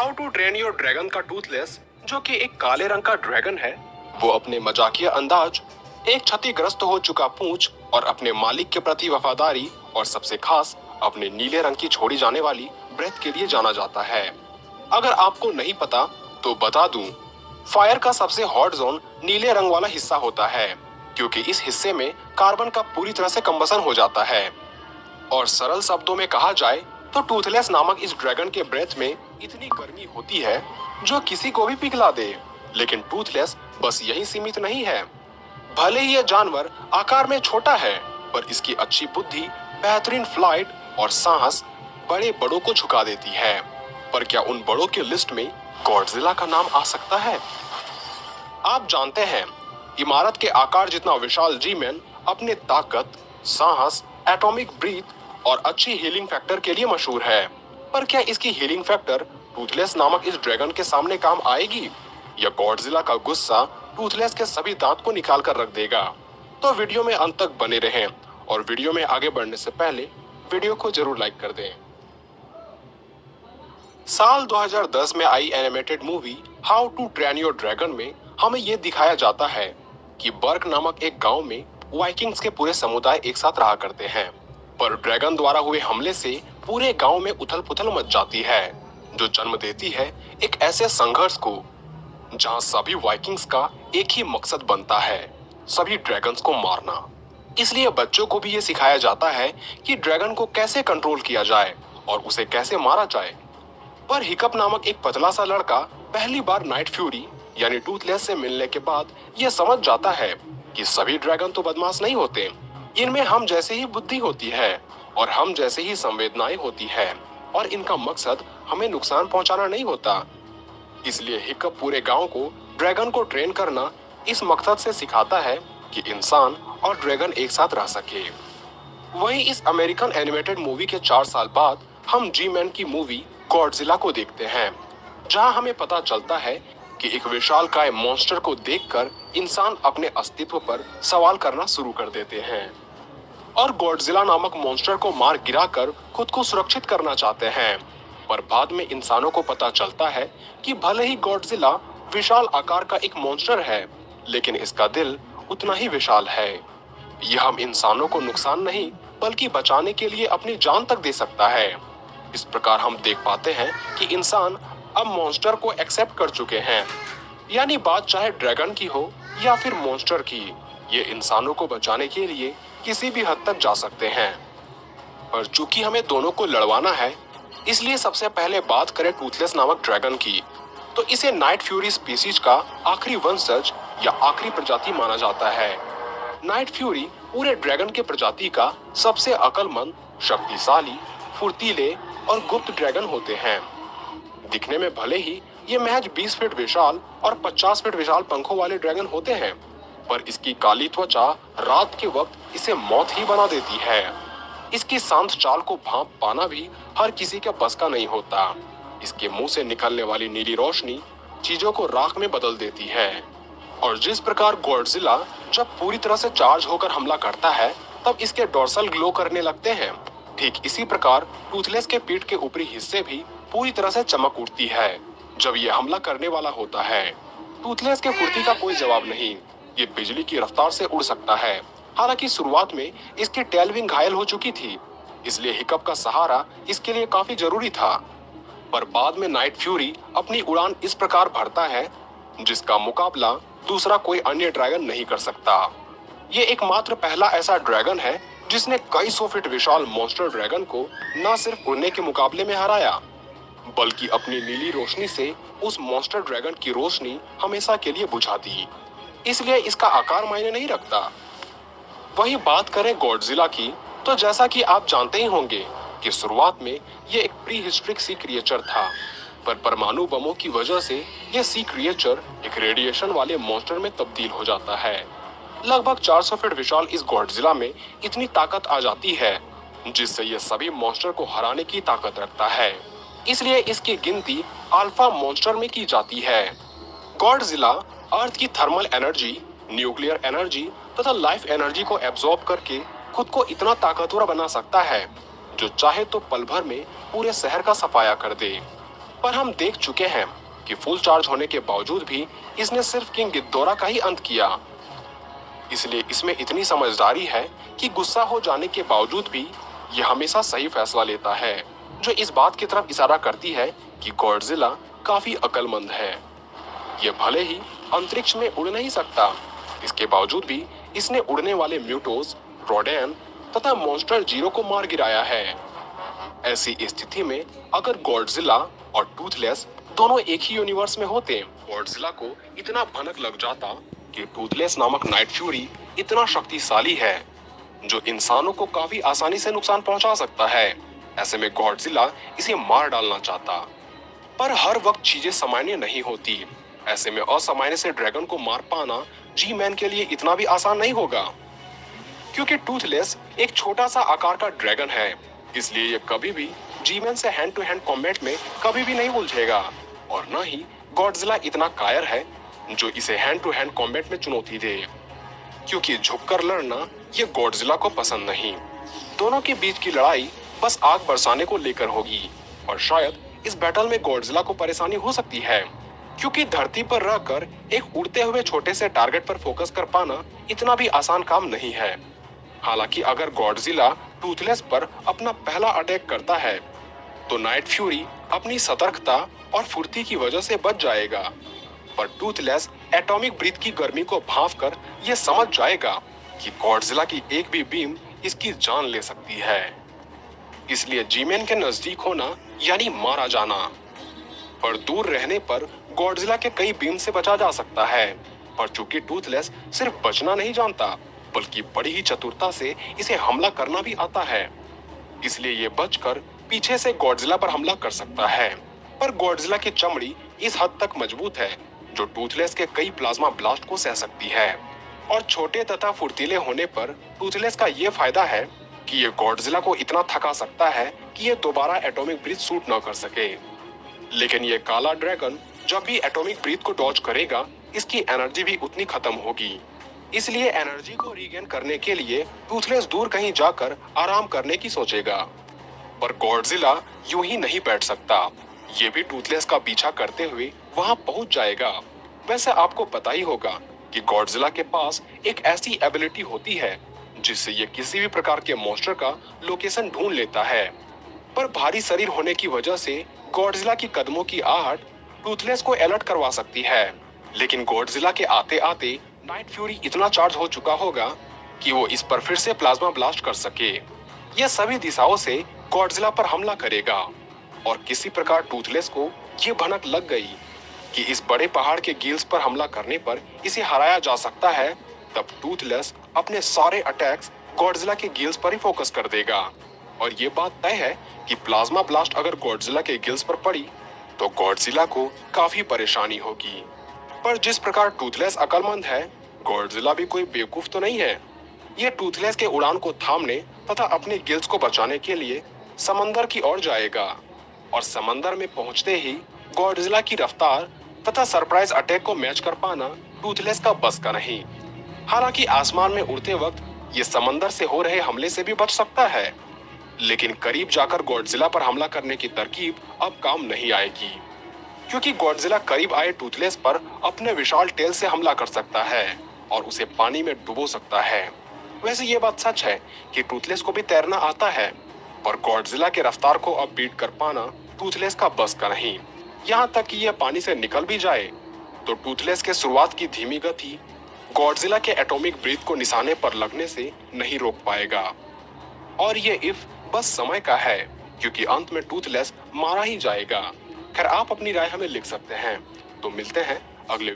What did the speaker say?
How to train your dragon का Toothless, जो कि एक काले रंग का ड्रैगन है, वो अपने मजाकिया अंदाज, एक क्षतिग्रस्त हो चुका पूंछ और अपने मालिक के प्रति वफादारी और सबसे खास अपने नीले रंग की छोड़ी जाने वाली ब्रेथ के लिए जाना जाता है। अगर आपको नहीं पता तो बता दूं, फायर का सबसे हॉट जोन नीले रंग वाला हिस्सा होता है, क्योंकि इस हिस्से में कार्बन का पूरी तरह से कंबसन हो जाता है। और सरल शब्दों में कहा जाए तो टूथलेस नामक इस ड्रैगन के ब्रेथ में इतनी गर्मी होती है जो किसी को भी पिघला दे। लेकिन टूथलेस बस यही सीमित नहीं है। भले ही यह जानवर आकार में छोटा है, पर इसकी अच्छी बुद्धि, बेहतरीन फ्लाइट और साहस बड़े बड़ों को झुका देती है। पर क्या उन बड़ों की लिस्ट में गॉडजिला का नाम आ सकता है? आप जानते हैं, इमारत के आकार जितना विशाल जी-मैन अपने ताकत, साहस, एटॉमिक ब्रीथ और अच्छी हीलिंग फैक्टर के लिए मशहूर है। पर क्या इसकी हीलिंग फैक्टर टूथलेस नामक इस ड्रैगन के सामने काम आएगी, या गॉडजिला का गुस्सा टूथलेस के सभी दांत को निकाल कर रख देगा? तो वीडियो में अंत तक बने रहें, और वीडियो में आगे बढ़ने से पहले वीडियो को जरूर लाइक कर दें। साल 2010 में आई animated movie how to train your dragon में हमें ये दिखाया जाता है कि बर्क नामक एक गांव में वाइकिंग्स के पूरे समुदाय एक साथ रहा करते हैं। पर ड्रैगन द्वारा हुए हमले से पूरे गांव में उथल पुथल मच जाती है, जो जन्म देती है एक ऐसे संघर्ष को जहां सभी वाइकिंग्स का एक ही मकसद बनता है, सभी ड्रैगन्स को मारना। इसलिए बच्चों को भी ये सिखाया जाता है कि ड्रैगन को कैसे कंट्रोल किया जाए और उसे कैसे मारा जाए। पर हिकअप नामक एक पतला सा लड़का पहली बार नाइट फ्यूरी यानी टूथलेस से मिलने के बाद यह समझ जाता है कि सभी ड्रैगन तो बदमाश नहीं होते, इनमें हम जैसे ही बुद्धि होती है और हम जैसे ही संवेदनाएं होती है, और इनका मकसद हमें नुकसान पहुंचाना नहीं होता। इसलिए हिकअप पूरे गांव को ड्रैगन को ट्रेन करना इस मकसद से सिखाता है कि इंसान और ड्रैगन एक साथ रह सके। वहीं इस अमेरिकन एनिमेटेड मूवी के 4 साल बाद हम जी-मैन की मूवी गॉडजिला को देखते हैं, जहां हमें पता चलता है कि एक विशालकाय मॉन्स्टर को देखकर इंसान अपने अस्तित्व पर सवाल करना शुरू कर देते हैं और गॉडजिला नामक मॉन्स्टर को मार गिराकर खुद को सुरक्षित करना चाहते हैं। पर बाद में इंसानों को पता चलता है कि भले ही गॉडजिला विशाल आकार का एक मॉन्स्टर है, लेकिन इसका दिल उतना ही विशाल है। यह हम इंसानों को नुकसान नहीं बल्कि बचाने के लिए अपनी जान तक दे सकता है। इस प्रकार हम देख पाते हैं कि इंसान अब मॉन्स्टर को एक्सेप्ट कर चुके हैं, यानी बात चाहे ड्रैगन की हो या फिर मॉन्स्टर की, ये इंसानों को बचाने के लिए किसी भी हद तक जा सकते हैं। पर चूंकि हमें दोनों को लड़वाना है, इसलिए सबसे पहले बात करें टूथलेस नामक ड्रैगन की, तो इसे नाइट फ्यूरी स्पीसीज का आखिरी वंशज या आखिरी प्रजाति माना जाता है। नाइट फ्यूरी पूरे ड्रैगन के प्रजाति का सबसे अक्लमंद, शक्तिशाली, फुर्तीले और गुप्त ड्रैगन होते हैं। दिखने में भले ही ये महज 20 फीट विशाल और 50 फीट विशाल पंखों वाले ड्रैगन होते हैं, पर इसकी काली त्वचा रात के वक्त इसे मौत ही बना देती है। इसकी शांत चाल को भांप पाना भी हर किसी के बस का नहीं होता। इसके मुंह से निकलने वाली नीली रोशनी चीजों को राख में बदल देती है। और जिस प्रकार गॉडजिला जब पूरी तरह से चार्ज होकर हमला करता है, तब इसके डोर्सल ग्लो करने लगते हैं। ठीक इसी प्रकार टूथलेस के पीठ के ऊपरी हिस्से भी पूरी तरह से चमक उठती है जब ये हमला करने वाला होता है। टूथलेस के फुर्ती का कोई जवाब नहीं, ये बिजली की रफ्तार से उड़ सकता है। हालांकि शुरुआत में इसकी टेल विंग घायल हो चुकी थी, इसलिए हिकअप का सहारा इसके लिए काफी जरूरी था। पर बाद में नाइट फ्यूरी अपनी उड़ान इस प्रकार भरता है जिसका मुकाबला दूसरा कोई अन्य ड्रैगन नहीं कर सकता। ये एकमात्र पहला ऐसा ड्रैगन है जिसने कई 100 फीट विशाल मॉन्स्टर ड्रैगन को न सिर्फ उड़ने के मुकाबले में हराया, बल्कि अपनी नीली रोशनी से उस मॉन्स्टर ड्रैगन की रोशनी हमेशा के लिए बुझा दी। इसलिए इसका आकार मायने नहीं रखता। वही बात करें गॉडजिला की, तो जैसा कि आप जानते ही होंगे कि शुरुआत में ये एक प्री हिस्ट्रिक सी क्रिएचर था, पर परमाणु बमों की वजह से ये सी क्रिएचर एक रेडिएशन वाले मॉन्स्टर में तब्दील हो जाता है। लगभग 400 फीट विशाल इस गॉडजिला में इतनी ताकत आ जाती है जिससे ये सभी मॉन्स्टर को हराने की ताकत रखता है। इसलिए इसकी गिनती अल्फा मॉन्स्टर में की जाती है। गॉडजिला अर्थ की थर्मल एनर्जी, न्यूक्लियर एनर्जी तथा लाइफ एनर्जी को एब्जॉर्ब करके खुद को इतना ताकतवर बना सकता है जो चाहे तो पल भर में पूरे शहर का सफाया कर दे। पर हम देख चुके हैं कि फुल चार्ज होने के बावजूद भी इसने सिर्फ किंग गिदोरा का ही अंत किया। इसलिए इसमें इतनी समझदारी है कि गुस्सा हो जाने के बावजूद भी यह हमेशा सही फैसला लेता है, जो इस बात की तरफ इशारा करती है कि गॉडजिला काफी अक्लमंद है। ये भले ही अंतरिक्ष में उड़ नहीं सकता, इसके बावजूद भी इसने उड़ने वाले म्यूटोस, रोडेन तथा मॉन्स्टर जीरो को मार गिराया है। ऐसी स्थिति में अगर गॉडजिला और टूथलेस दोनों एक ही यूनिवर्स में होते, गॉडजिला को इतना भनक लग जाता कि टूथलेस नामक नाइट फ्यूरी इतना शक्तिशाली है जो इंसानों को काफी आसानी से नुकसान पहुंचा सकता है। ऐसे में गॉडजिला इसे मार डालना चाहता, पर हर वक्त चीजें सामान्य नहीं होती। ऐसे में असामान्य से ड्रैगन को मार पाना जी मैन के लिए इतना भी आसान नहीं होगा, क्योंकि टूथलेस एक छोटा सा आकार का ड्रैगन है। इसलिए ये कभी भी जी मैन से हैंड टू हैंड कॉम्बैट में कभी भी नहीं उलझेगा, और न ही गॉडजिला इतना कायर है जो इसे हैंड टू हैंड कॉम्बैट में चुनौती दे, क्योंकि झुककर लड़ना ये गॉडजिला को पसंद नहीं। दोनों के बीच की लड़ाई बस आग बरसाने को लेकर होगी, और शायद इस बैटल में गॉडजिला को परेशानी हो सकती है, क्योंकि धरती पर रहकर एक उड़ते हुए छोटे से टारगेट पर फोकस कर पाना इतना भी आसान काम नहीं है। हालांकि अगर गॉडजिला टूथलेस पर अपना पहला अटैक करता है तो नाइट फ्यूरी अपनी सतर्कता और फुर्ती की वजह से बच जाएगा, पर टूथलेस एटॉमिक ब्रीथ की गर्मी को भांप कर यह समझ जाएगा कि गॉडजिला की एक भी बीम इसकी जान ले सकती है। इसलिए जीमेन के नजदीक होना यानी मारा जाना, पर दूर रहने पर गॉडजिला के कई बीम से बचा जा सकता है। पर चूंकि टूथलेस सिर्फ बचना नहीं जानता बल्कि बड़ी ही चतुरता से इसे हमला करना भी आता है, इसलिए ये बचकर पीछे से गॉडजिला पर हमला कर सकता है। पर गॉडजिला की चमड़ी इस हद तक मजबूत है जो टूथलेस के कई प्लाज्मा ब्लास्ट को सह सकती है, और छोटे तथा फुर्तीले होने पर टूथलेस का ये फायदा है कि ये गॉडजिला को इतना थका सकता है कि ये दोबारा एटॉमिक ब्रीथ शूट न कर सके। लेकिन ये काला ड्रैगन जब भी एटॉमिक ब्रीथ को डॉज करेगा इसकी एनर्जी भी उतनी खत्म होगी, इसलिए एनर्जी को रीगेन करने के लिए टूथलेस दूर कहीं जाकर आराम करने की सोचेगा। पर गॉडजिला यूं ही नहीं बैठ सकता, ये भी टूथलेस का पीछा करते हुए वहां पहुंच जाएगा। वैसे आपको पता ही होगा कि गॉडजिला के पास एक ऐसी एबिलिटी होती है जिससे ये किसी भी प्रकार के मॉन्स्टर का लोकेशन ढूंढ लेता है, पर भारी शरीर होने की वजह से गॉडजिला की कदमों की आहट टूथलेस को अलर्ट करवा सकती है। लेकिन गॉडजिला के आते आते नाइट फ्यूरी इतना चार्ज हो चुका होगा कि वो इस पर फिर से प्लाज्मा ब्लास्ट कर सके। यह सभी दिशाओं से गॉडजिला पर हमला करेगा, और किसी प्रकार टूथलेस को ये भनक लग गई कि इस बड़े पहाड़ के गिल्स पर हमला करने पर इसे हराया जा सकता है। तब टूथलेस अपने सारे अटैक्स गॉडजिला के गिल्स पर ही फोकस कर देगा, और ये बात तय है कि प्लाज्मा ब्लास्ट अगर गॉडजिला के गिल्स पर पड़ी तो गॉडजिला को काफी परेशानी होगी। पर जिस प्रकार टूथलेस अक्लमंद है, गॉडजिला भी कोई बेवकूफ तो नहीं है। ये टूथलेस के उड़ान को थामने तथा अपने गिल्स को बचाने के लिए समंदर की ओर जाएगा, और समंदर में पहुंचते ही गॉडजिला की रफ्तार तथा सरप्राइज अटैक को मैच कर पाना टूथलेस का बस का नहीं। हालांकि आसमान में उड़ते वक्त ये समंदर से हो रहे हमले से भी बच सकता है, लेकिन करीब जाकर गॉडजिला पर हमला करने की तरकीब अब काम नहीं आएगी, क्योंकि गॉडजिला करीब आए टूथलेस पर अपने विशाल टेल से हमला कर सकता है और उसे पानी में डुबो सकता है। वैसे ये बात सच है कि टूथलेस को भी तैरना आता है, पर गॉडजिला के रफ्तार को अब बीट कर पाना टूथलेस का बस का नहीं। यहाँ तक कि यह पानी से निकल भी जाए तो टूथलेस के शुरुआत की धीमी गति गॉडजिला के एटॉमिक ब्रीथ को निशाने पर लगने से नहीं रोक पाएगा, और ये इफ बस समय का है, क्योंकि अंत में टूथलेस मारा ही जाएगा। खैर, आप अपनी राय हमें लिख सकते हैं। तो मिलते हैं अगले